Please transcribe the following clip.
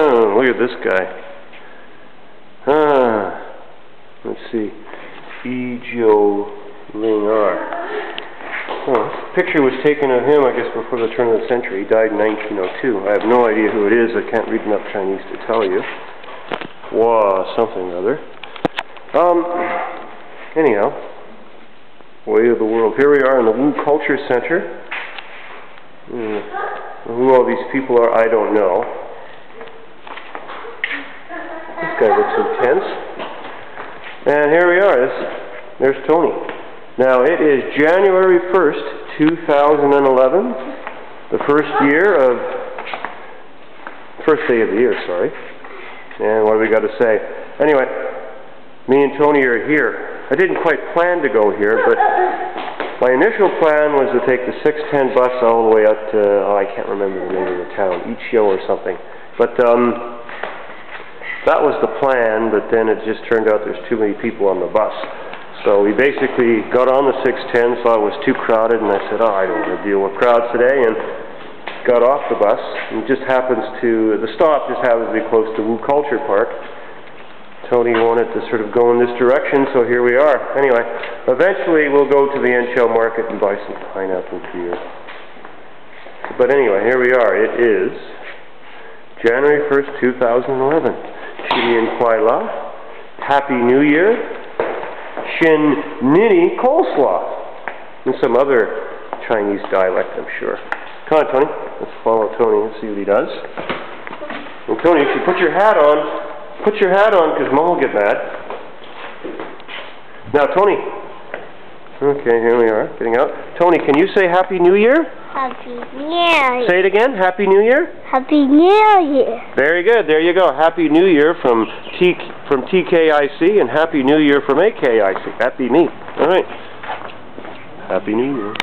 Oh, look at this guy. Let's see. Ejo Lingar. Oh, this picture was taken of him, I guess, before the turn of the century. He died in 1902. I have no idea who it is. I can't read enough Chinese to tell you. Wow, something or other. Anyhow, way of the world. Here we are in the Wu Culture Center. Who all these people are, I don't know. This guy looks intense. And here we are. There's Tony. Now, it is January 1st, 2011. The first day of the year, sorry. And what do we got to say? Anyway, me and Tony are here. I didn't quite plan to go here, but my initial plan was to take the 610 bus all the way up to, I can't remember the name of the town, Ichio or something. But that was the plan, but then it just turned out there's too many people on the bus. So we basically got on the 610, thought it was too crowded, and I said, I don't want to deal with crowds today, and got off the bus. And the stop just happens to be close to Wu Culture Park. Tony wanted to sort of go in this direction, so here we are. Anyway, eventually we'll go to the Enchao Market and buy some pineapple beer. But anyway, here we are. It is January 1st, 2011. Shinian Kuai La. Happy New Year. Shin Nini Coleslaw. And some other Chinese dialect, I'm sure. Come on, Tony. Let's follow Tony and see what he does. And Tony, if you put your hat on, because Mom will get mad. Now, Tony. Okay, here we are, getting out. Tony, can you say Happy New Year? Happy New Year. Say it again. Happy New Year. Happy New Year. Very good. There you go. Happy New Year from TKIC, and Happy New Year from AKIC. That'd be me. All right. Happy New Year.